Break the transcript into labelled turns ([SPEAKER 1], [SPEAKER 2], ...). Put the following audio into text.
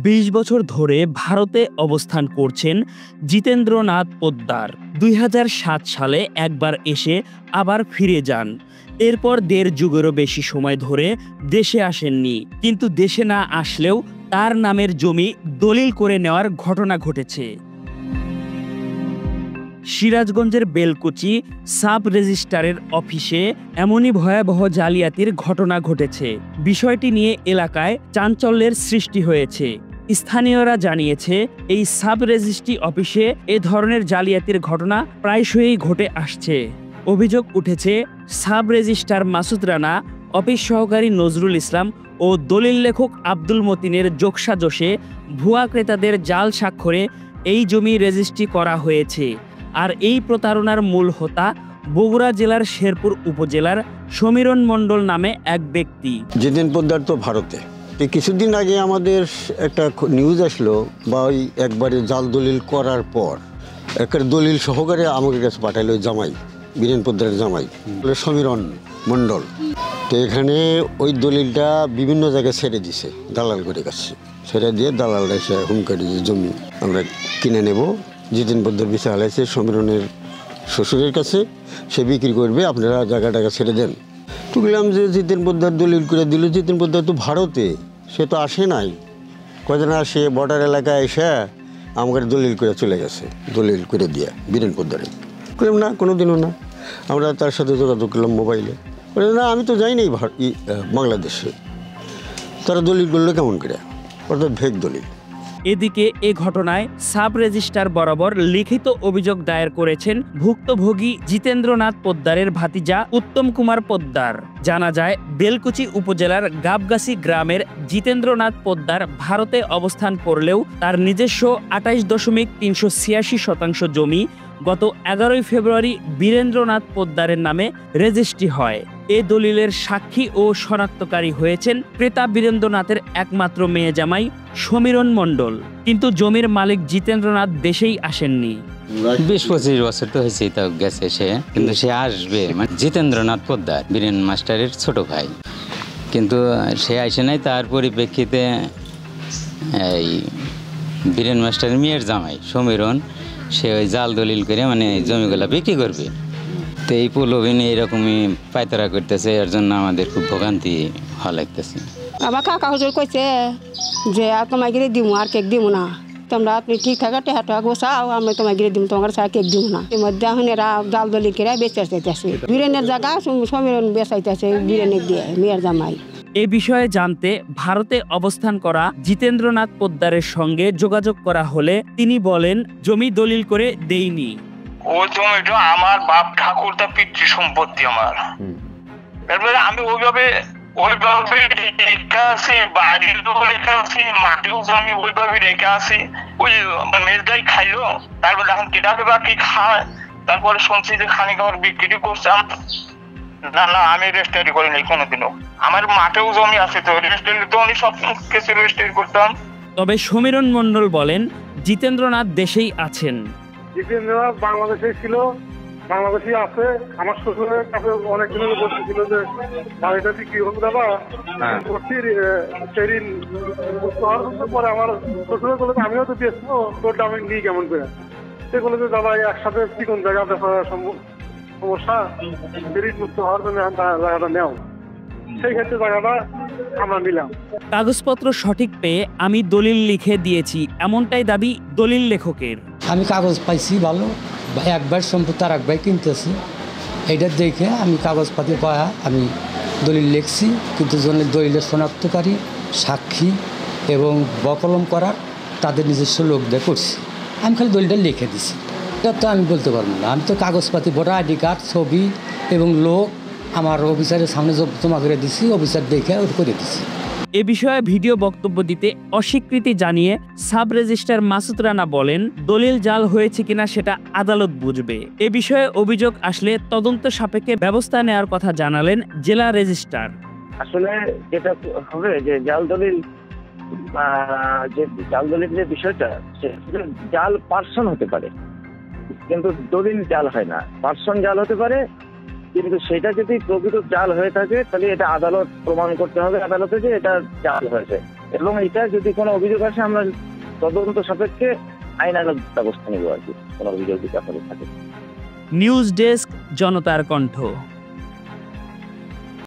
[SPEAKER 1] ২০ বছর ধরে ভারতে অবস্থান করছেন জিতেন্দ্রনাথ পোদ্দার। ২০০৭ সালে একবার এসে আবার ফিরে যান। এরপর ১.৫ যুগেরও বেশি সময় ধরে দেশে আসেননি। কিন্তু দেশে না আসলেও তার নামের জমি দলিল করে নেওয়ার ঘটনা ঘটেছে। সিরাজগঞ্জের বেলকুচি সাব রেজিস্ট্রারের অফিসে এমনই ভয়াবহ জালিয়াতির ঘটনা ঘটেছে। বিষয়টি নিয়ে এলাকায় চাঞ্চল্যের সৃষ্টি হয়েছে। স্থানীয়রা জানিয়েছে, এই সাব রেজিস্ট্রি অফিসে এ ধরনের জালিয়াতির ঘটনা প্রায়শই ঘটে আসছে। অভিযোগ উঠেছে sub registrar Masud Rana, office সহকারী নজরুল ইসলাম ও দলিল লেখক আব্দুল মতিনের যোগসাজশে ভুয়া ক্রেতাদের জাল স্বাক্ষরে এই জমি রেজিস্ট্রি করা হয়েছে। আর এই প্রতারণার মূল হোতা বগুড়া জেলার শেরপুর উপজেলার সমীরণ মণ্ডল নামে এক ব্যক্তি।
[SPEAKER 2] জিতেন পোদ্দার তো ভারতে। কিছুদিন আগে আমাদের একটা নিউজ আসলো, বা ওই একবারে জাল দলিল করার পর একটা দলিল সহকারে আমাদের কাছে পাঠাইলো জামাই, বীরেন পোদ্দারের জামাই সমীরণ মণ্ডল। তো এখানে ওই দলিলটা বিভিন্ন জায়গায় ছেড়ে দিছে, দালাল করে কাছে ছেড়ে দিয়ে দালালরা এসে হুমকারি জমি আমরা কিনে নেব। জিতেন পোদ্দার বিষয় হালাইছে সমীরণের শ্বশুরের কাছে, সে বিক্রি করবে, আপনারা জায়গাটা ছেড়ে দেন। তো বললাম যে জিতেন পোদ্দার দলিল করে দিল। জিতেন পোদ্দার তো ভারতে, সে তো আসে নাই, কদিন আসে বর্ডার এলাকায় এসে আমাকে দলিল করে চলে গেছে, দলিল করে দিয়ে বীরেন পোদ্দারে। বললাম না, কোনো দিনও না। আমরা তার সাথে যোগাযোগ করলাম মোবাইলে, বললাম না আমি তো যাই নাই বাংলাদেশে, তারা দলিল করলো কেমন করে, অর্থাৎ ভেক দলিল।
[SPEAKER 1] এদিকে এ ঘটনায় সাব রেজিস্ট্রার বরাবর লিখিত অভিযোগ দায়ের করেছেন ভুক্তভোগী জিতেন্দ্রনাথ পোদ্দারের ভাতিজা উত্তম কুমার পোদ্দার। জানা যায়, বেলকুচি উপজেলার গাবগাছি গ্রামের জিতেন্দ্রনাথ পোদ্দার ভারতে অবস্থান করলেও তার নিজস্ব ২৮.৩৮৬% জমি গত ১১ ফেব্রুয়ারি বীরেন্দ্রনাথ পোদ্দারের নামে রেজিস্ট্রি হয়। এ দলিলের সাক্ষী ও শনাক্তকারী হয়েছেন ক্রেতা বীরেন্দ্রনাথের একমাত্র মেয়ে জামাই সমীরণ মণ্ডল। কিন্তু জমির মালিক জিতেন্দ্রনাথ দেশেই আসেননি।
[SPEAKER 3] ২০-২৫ বছর তো হয়েছে, তা গেছে সে, কিন্তু সে আসবে। জিতেন্দ্রনাথ পোদ্দার বীরেন মাস্টারের ছোট ভাই, কিন্তু সে আসে নাই। তার পরিপ্রেক্ষিতে এই বীরেন মাস্টারের মেয়ের জামাই সমীরণ, সে ওই জাল দলিল করে মানে জমিগুলা বিক্রি করবে। তো এই প্রলোভনে এরকমই পায়তারা করতেছে, এর জন্য আমাদের খুব ভোগান্তি হওয়া লাগতেছে।
[SPEAKER 4] আমার কাকা হুজুর কইছে যে তোমায় গিয়ে দিব, আর কেক দিব না, তোমরা আপনি ঠিকঠাক টেহাটা গোছাও, আমি তোমায় গিয়ে দিব, তোমার সাথে কেক দিব না। এর মধ্যে এখন এরা জাল দলিল করে বেঁচে চাইতেছে, বীরেনের জায়গা সমীরণ বেচাইতেছে বীরেনের দিয়ে মেয়ের জামাই।
[SPEAKER 1] এ বিষয়ে জানতে ভারতে অবস্থান করা জিতেন্দ্রনাথ পোদ্দারের সঙ্গে যোগাযোগ করা হলে তিনি বলেন, জমি দলিল করে দেইনি।
[SPEAKER 5] ওই জমিটা আমার বাপ ঠাকুরদা পিতৃ সম্পত্তি আমার। এরপরে আমি ওইভাবে রেখে আছি, বাড়ির রেখে আছি, মাটিও আমি ওইভাবে রেখে আছি। ওই মেজদাই খাইলো, তারপরে এখন কিভাবে বা কি খায়, তারপরে শুনছি যে খানিক আমার বিক্রি করছে। না না, আমি রেজিস্ট্রি করিনি কোনোদিনও। আমার মাঠেও জমি আছে, তো রেজিস্ট্রি তো আমি সব কিছু রেজিস্ট্রি করতাম।
[SPEAKER 1] তবে সমীরণ মণ্ডল বলেন, জিতেন্দ্রনাথ দেশেই আছেন।
[SPEAKER 6] জিতেন্দ্রনাথ বাংলাদেশে ছিল, বাংলাদেশে আছে। আমার শ্বশুরের কাছে অনেক দিনের বলছিল যে বাড়িটা বিক্রি হোক দাদা, সেদিন পরে আমার শ্বশুরের বলে আমিও তো বেচবো, তোর দামে নিই কেমন করে। সেগুলো যে দাদা একসাথে চিকন জায়গা দেখা সমস্যা, সেদিন মুক্ত হওয়ার জন্য জায়গাটা নেও। সেই ক্ষেত্রে জায়গাটা আমরা নিলাম।
[SPEAKER 1] কাগজপত্র সঠিক পেয়ে আমি দলিল লিখে দিয়েছি, এমনটাই দাবি দলিল লেখকের।
[SPEAKER 7] আমি কাগজ পাইছি ভালো, একবার সম্পত্তি আর একবার কিনতেছি, এইটা দেখে আমি কাগজপাতি পাওয়া আমি দলিল লিখছি। কিন্তু দলিলের শনাক্তকারী, সাক্ষী এবং বকলম করার তাদের নিজস্ব লোক দিয়ে করছি। আমি খালি দলিলটা লিখে দিছি, এটা তো আমি বলতে পারবো না। আমি তো কাগজপাতি, ভোটার আইডি কার্ড, ছবি এবং লোক আমার অফিসারের সামনে জমা করে দিছি, অফিসার দেখে ওটা করে দিছি।
[SPEAKER 1] এ বিষয়ে ভিডিও বক্তব্য দিতে অস্বীকৃতি জানিয়ে সাব রেজিস্ট্রার মাসুদ রানা বলেন, দলিল জাল হয়েছে কিনা সেটা আদালত বুঝবে। এ বিষয়ে অভিযোগ আসলে তদন্ত সাপেক্ষে ব্যবস্থা নেওয়ার কথা জানালেন জেলা রেজিস্ট্রার।
[SPEAKER 8] আসলে যেটা হবে যে জাল দলিল, যে বিষয়টা, জাল পার্সন হতে পারে, কিন্তু দলিল জাল হয় না। পার্সন জাল হতে পারে, কিন্তু সেটা যদি প্রকৃত জাল হয়ে থাকে তাহলে এটা আদালত প্রমাণ করতে হবে আদালতে যে এটা জাল হয়েছে। এবং এটা যদি কোনো অভিযোগ আসে আমরা তদন্ত সাপেক্ষে আইনানুগ ব্যবস্থা নেব আর কি, কোনো অভিযোগ যদি আপনাদের থাকে।
[SPEAKER 1] নিউজ ডেস্ক, জনতার কণ্ঠ।